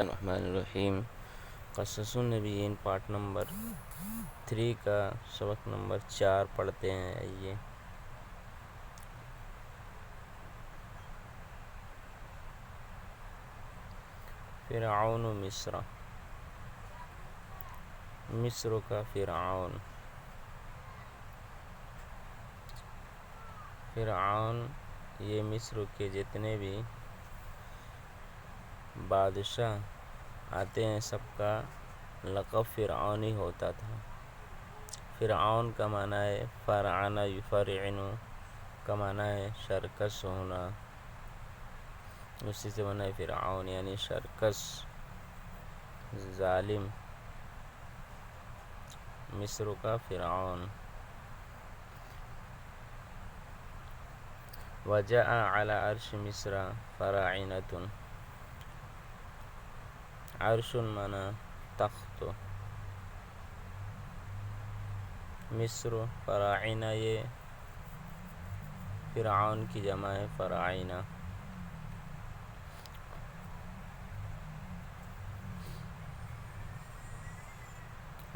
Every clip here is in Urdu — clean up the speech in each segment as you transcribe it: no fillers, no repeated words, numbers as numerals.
الرحمن الرحیم۔ قصص النبیین پارٹ نمبر 3 کا سبق نمبر 4 پڑھتے ہیں۔ آئیے فرعون مصر، مصر کا فرعون۔ فرعون یہ مصر کے جتنے بھی بادشاہ آتے ہیں سب کا لقب فرعون ہی ہوتا تھا۔ فرعون کا معنی ہے فرعن یفرعن، کا معنی ہے شرکس ہونا، اسی سے بنا ہے فرعون یعنی شرکس، ظالم، مصر کا فرعون۔ وجاء علی عرش مصر فراعنۃ، عرش معنی تخت، مصر فراعنہ یہ فرعون کی جمع ہے فراعنہ۔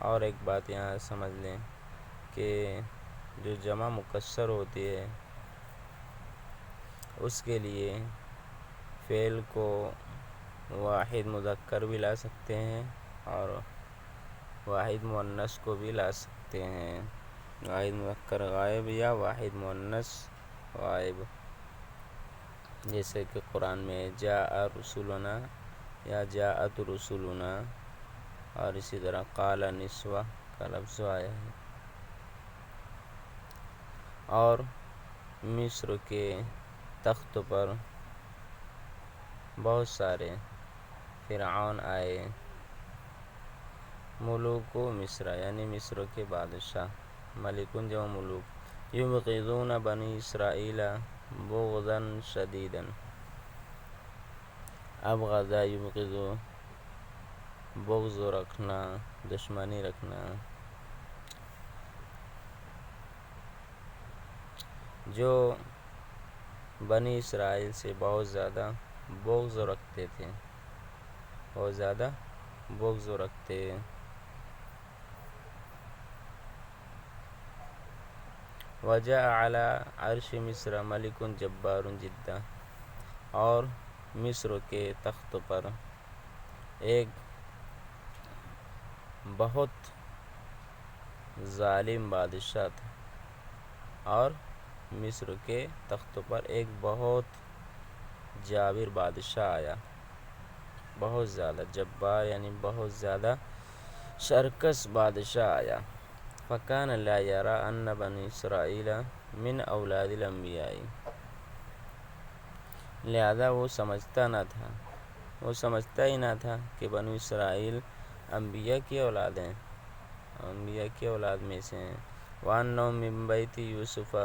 اور ایک بات یہاں سمجھ لیں کہ جو جمع مکسر ہوتی ہے اس کے لیے فعل کو واحد مذکر بھی لا سکتے ہیں اور واحد مؤنث کو بھی لا سکتے ہیں، واحد مذکر غائب یا واحد مؤنث غائب، جیسے کہ قرآن میں جاء رسولنا یا جاءت رسولنا، اور اسی طرح قال نسوہ کا لفظ آیا ہے۔ اور مصر کے تخت پر بہت سارے فرعون آئے، ملوک و مصر یعنی مصر کے بادشاہ، ملکن جو ملوک، یبغضون بنی اسرائیل بغضا شدیدا، ابغض یبغض، بغض رکھنا، دشمنی رکھنا، جو بنی اسرائیل سے بہت زیادہ بغض رکھتے تھے، بہت زیادہ بغض رکھتے۔ وجاء علی عرش مصر ملک جبار جدا، اور مصر کے تخت پر ایک بہت ظالم بادشاہ تھا، اور مصر کے تخت پر ایک بہت جابر بادشاہ آیا، بہت زیادہ جبار یعنی بہت زیادہ شرکس بادشاہ آیا۔ فکان لا یری ان بنی اسرائیل من اولاد الانبیاء، لہذا وہ سمجھتا ہی نہ تھا کہ بنی اسرائیل انبیاء کی اولاد ہیں، انبیاء کی اولاد میں سے ہیں۔ وَأَنَّهُم مِّن بَيْتِ یوسف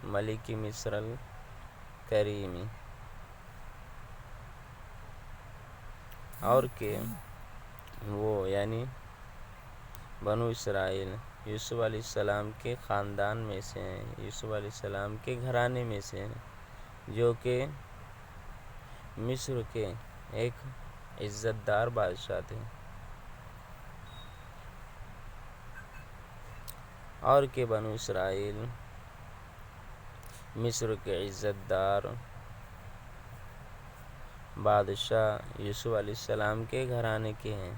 ملک مصر الکریم، اور کہ وہ یعنی بنو اسرائیل یوسف علیہ السلام کے خاندان میں سے ہیں، یوسف علیہ السلام کے گھرانے میں سے ہیں، جو کہ مصر کے ایک عزت دار بادشاہ تھے، اور کہ بنو اسرائیل مصر کے عزت دار بادشاہ یوسف علیہ السلام کے گھرانے کے ہیں۔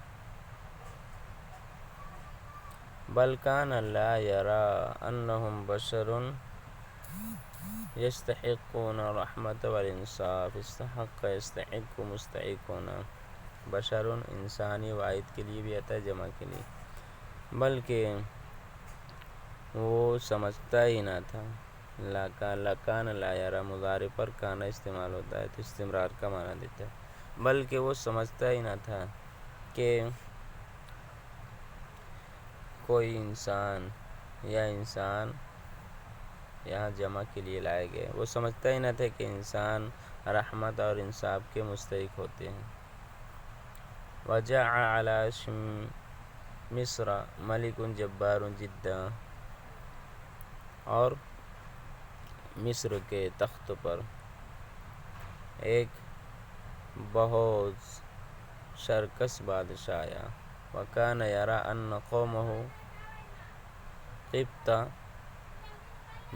بل کان لا یری انہم بشر یستحقون الرحمۃ والانصاف، استحق یستحق مستحقون، بشر انسانی واحد کے لیے بھی آتا ہے جمع کے لیے، بلکہ وہ سمجھتا ہی نہ تھا، لکان لا یری مضارع پر کانا استعمال ہوتا ہے تو استمرار کا معنی دیتا ہے، بلکہ وہ سمجھتا ہی نہ تھا کہ کوئی انسان یہاں جمع کے لیے لائے گئے، وہ سمجھتا ہی نہ تھا کہ انسان رحمت اور انصاف کے مستحق ہوتے ہیں۔ وجاء علی عرش مصر ملک جبار جدا، اور مصر کے تخت پر ایک بہت شرکس بادشاہ آیا. وَكَانَ يَرَىٰ أَنَّ قَوْمَهُ قِبْطَ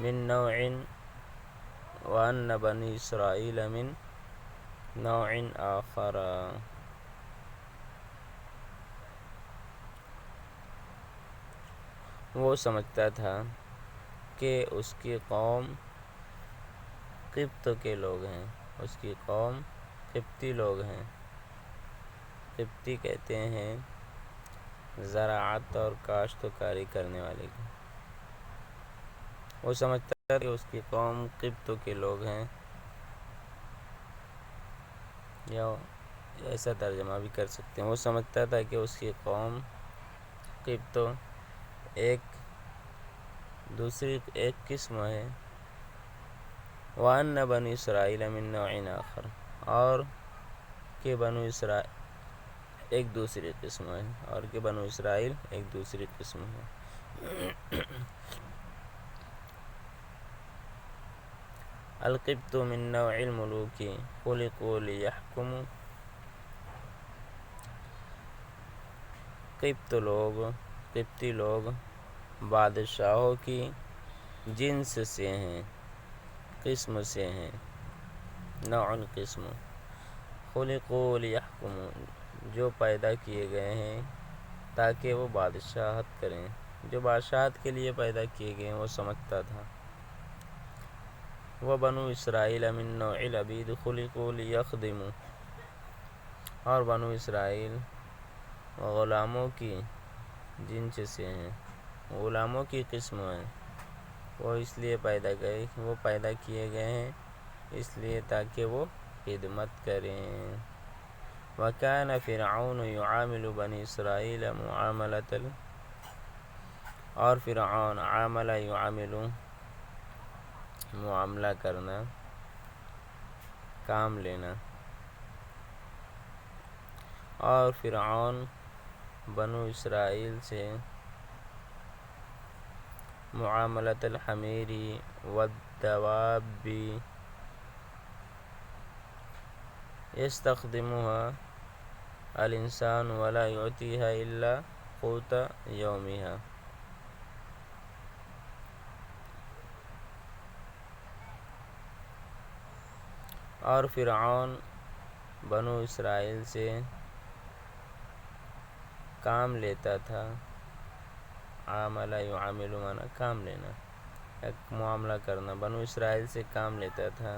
مِن نَوْعٍ وَأَنَّ بَنِي إِسْرَائِيلَ مِن نَوْعٍ آخَرَ. وہ سمجھتا تھا کہ اس کی قوم قبط کے لوگ ہیں، اس کی قوم قبطی لوگ ہیں. قبطی کہتے ہیں زراعت اور کاشت و کاری کرنے والے کو. وہ سمجھتا ہے کہ اس کی قوم قبط کے لوگ ہیں، یا ایسا ترجمہ بھی کر سکتے ہیں. وہ سمجھتا تھا کہ اس کی قوم قبط ایک قسم ہے. وَأَنَّ بَنِي إِسْرَائِيلَ مِن نَوْعٍ آخَرَ، اور کہ بنو اسرائیل ایک دوسری قسم ہے، اور کہ بنو اسرائیل ایک دوسری قسم ہے. القبط من نوع الملوک خلقوا لیحکموا. قبطی لوگ بادشاہوں کی جنس سے ہیں، قسم سے ہیں. نوع قسم. خلقوا لیحکموا، جو پیدا کیے گئے ہیں تاکہ وہ بادشاہت کریں، جو بادشاہت کے لیے پیدا کیے گئے ہیں. وہ سمجھتا تھا. وَبَنُو إِسْرَائِيلَ مِن نَوْعِ الْعَبِيدِ خُلِقُوا لِيَخْدِمُوا، اور بنو اسرائیل غلاموں کی جنس سے ہیں، غلاموں کی قسم ہیں. وہ اس لیے پیدا کیے گئے ہیں اس لیے تاکہ وہ خدمت کریں. وَكَانَ فِرْعَوْنُ يُعَامِلُ بَنِي إِسْرَائِيلَ اور فرعون يعامل معاملہ کرنا، کام لینا. اور فرعون بنو اسرائیل سے معاملۃ الحمیر والدواب يستخدمها الانسان ولا يعطيها الا قوت يومها. اور فرعون بنو اسرائیل سے کام لیتا تھا. عاملہ یعامل مانا کام لینا، ایک معاملہ کرنا. بنو اسرائیل سے کام لیتا تھا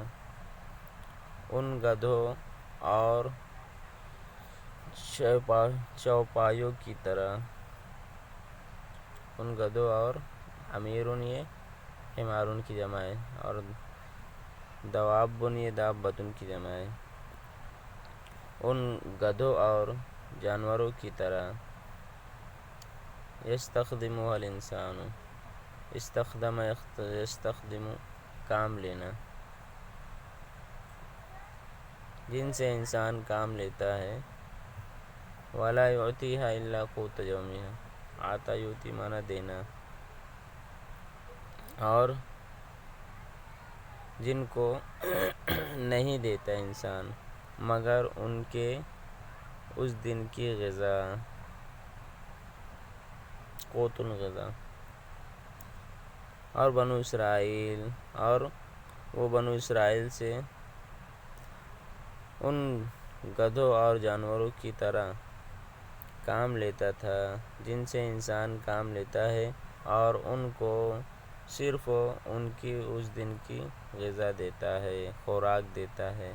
ان گدھوں اور چوپایوں کی طرح. ان گدھوں اور امیرون یہ حمارون کی جمع ہے، اور دوابن یہ دابتن کی جمع ہے. ان گدھوں اور جانوروں کی طرح. یستخدمها الانسان، استخدم یستخدم کام لینا، جن سے انسان کام لیتا ہے. ولا یعطیها الا قوت یومها، عطا یعطی مانا دینا. اور جن کو نہیں دیتا انسان مگر ان کے اس دن کی غذا، قوت الغذا. اور وہ بنو اسرائیل سے ان گدھوں اور جانوروں کی طرح کام لیتا تھا جن سے انسان کام لیتا ہے، اور ان کو صرف ان کی اس دن کی غذا دیتا ہے، خوراک دیتا ہے.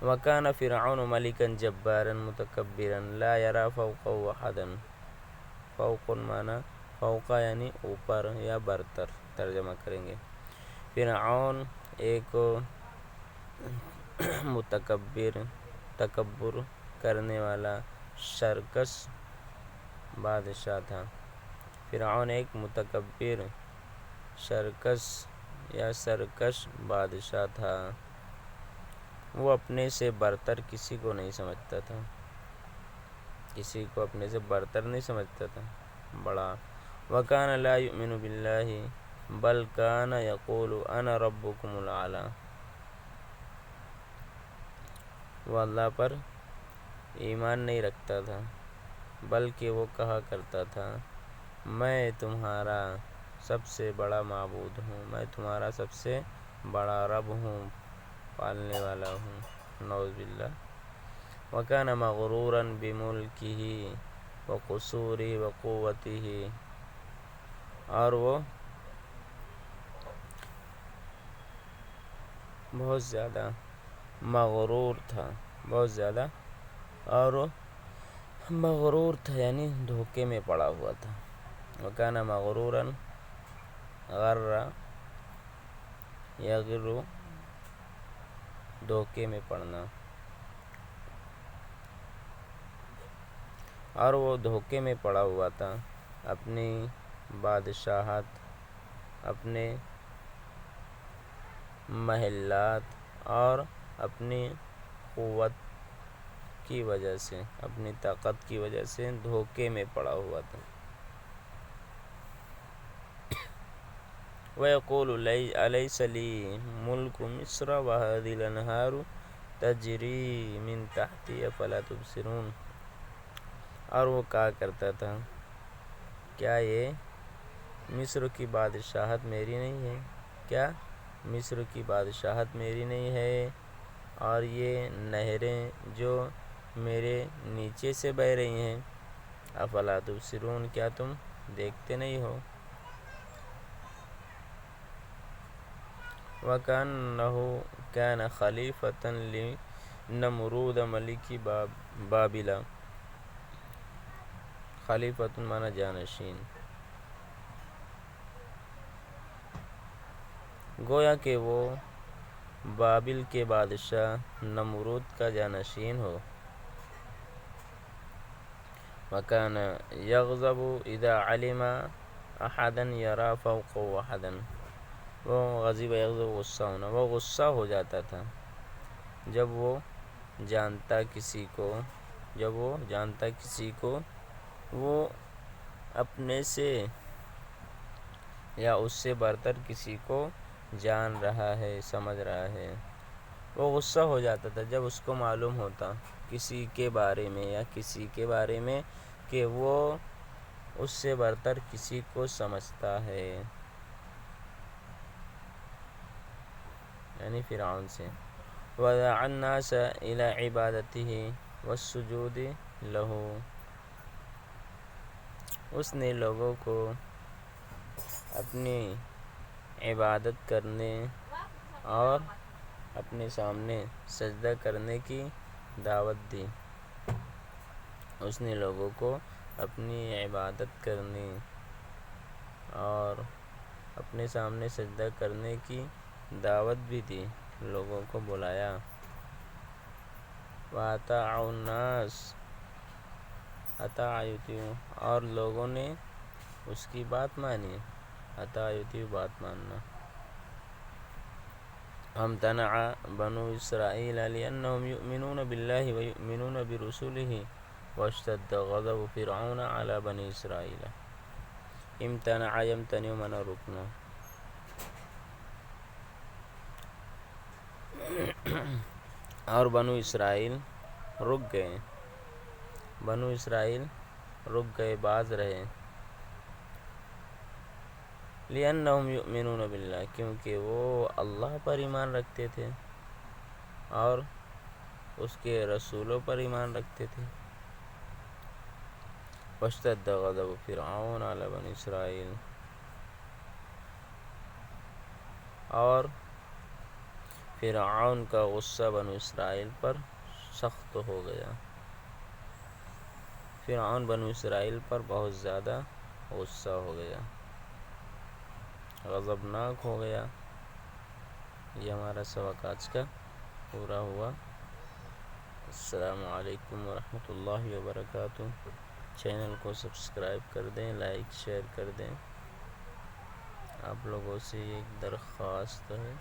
وَكَانَ فِرْعَوْنُ مَلِكًا جَبَّارًا مُتَكَبِّرًا لَا يَرَىٰ فَوْقَهُ أَحَدًا. فوق مانا فوق یعنی اوپر یا برتر ترجمہ کریں گے. فرعون ایک تکبر کرنے والا سرکش بادشاہ تھا. فرعون ایک متکبر سرکش بادشاہ تھا. وہ اپنے سے برتر کسی کو نہیں سمجھتا تھا، کسی کو اپنے سے برتر نہیں سمجھتا تھا، بڑا. وَكَانَ لَا يُؤْمِنُ بِاللَّهِ بَلْ كَانَ يَقُولُ أَنَا رَبُّكُمُ الْأَعْلَىٰ. وہ اللہ پر ایمان نہیں رکھتا تھا، بلکہ وہ کہا کرتا تھا میں تمہارا سب سے بڑا معبود ہوں، میں تمہارا سب سے بڑا رب ہوں، پالنے والا ہوں، نعوذ باللہ۔ وَكَانَ مَغْرُورًا بِمُلْكِهِ وَقُصُورِهِ وَقُوَّتِهِ، اور وہ بہت زیادہ مغرور تھا، بہت زیادہ، اور وہ مغرور تھا یعنی دھوکے میں پڑا ہوا تھا۔ وَكَانَ مَغْرُورًا، غَرَّ یغر، دھوکے میں پڑنا، اور وہ دھوکے میں پڑا ہوا تھا اپنی بادشاہت، اپنے محلات اور اپنی قوت کی وجہ سے، اپنی طاقت کی وجہ سے دھوکے میں پڑا ہوا تھا۔ وَيَقُولُ أَلَيْسَ لِي مُلْكُ مِصْرَ وَهَٰذِهِ الْأَنْهَارُ تَجْرِي مِن تَحْتِي أَفَلَا تُبْصِرُونَ، اور وہ کہا کرتا تھا کیا یہ مصر کی بادشاہت میری نہیں ہے، کیا مصر کی بادشاہت میری نہیں ہے، اور یہ نہریں جو میرے نیچے سے بہہ رہی ہیں، افلا تبصرون، کیا تم دیکھتے نہیں ہو۔ وَكَأَنَّهُ كَانَ خَلِيفَةً لِنَمْرُودَ مَلِكِ بابل، خلیفۃ مانا جانشین، گویا کہ وہ بابل کے بادشاہ نمرود کا جانشین ہو۔ وَكَانَ يَغْضَبُ إِذَا عَلِمَ أَحَدًا يَرَى فَوْقَهُ أَحَدًا، وہ غضب یغضب غصہ ہونا، وہ غصہ ہو جاتا تھا جب وہ جانتا کسی کو وہ اپنے سے یا اس سے برتر کسی کو جان رہا ہے، سمجھ رہا ہے۔ وہ غصہ ہو جاتا تھا جب اس کو معلوم ہوتا کسی کے بارے میں یا کسی کے بارے میں کہ وہ اس سے برتر کسی کو سمجھتا ہے، یعنی فرعون سے۔ وَدَعَا النَّاسَ إِلَىٰ عِبَادَتِهِ وَالسُّجُودِ لَهُ، اس نے لوگوں کو اپنی عبادت کرنے اور اپنے سامنے سجدہ کرنے کی دعوت دی، اس نے لوگوں کو اپنی عبادت کرنے اور اپنے سامنے سجدہ کرنے کی دعوت بھی دی، لوگوں کو بلایا۔ وَأَطَاعُوا النَّاسَ، اطاع یطیع، اور لوگوں نے اس کی بات مانی، اطاع یطیع بات ماننا۔ وَامْتَنَعَ بَنُو إِسْرَائِيلَ لِأَنَّهُمْ يُؤْمِنُونَ بِاللَّهِ وَيُؤْمِنُونَ بِرُسُلِهِ وَاشْتَدَّ غَضَبُ فِرْعَوْنَ عَلَىٰ بَنِي إِسْرَائِيلَ۔ امتنع یمتنع مانا رکنا، اور بنو اسرائیل رک گئے، بنو اسرائیل رک گئے، باز رہے، لِأَنَّهُمْ يُؤْمِنُونَ بِاللَّهِ، کیونکہ وہ اللہ پر ایمان رکھتے تھے اور اس کے رسولوں پر ایمان رکھتے تھے۔ وَاشْتَدَّ غَضَبُ فِرْعَوْنَ عَلَىٰ بَنِي إِسْرَائِيلَ، اور فرعون کا غصہ بنو اسرائیل پر سخت ہو گیا، فرعون بنو اسرائیل پر بہت زیادہ غصہ ہو گیا، غضبناک ہو گیا۔ یہ ہمارا سبق آج کا پورا ہوا۔ السلام علیکم ورحمۃ اللہ وبرکاتہ۔ چینل کو سبسکرائب کر دیں، لائک شیئر کر دیں۔ آپ لوگوں سے ایک درخواست ہے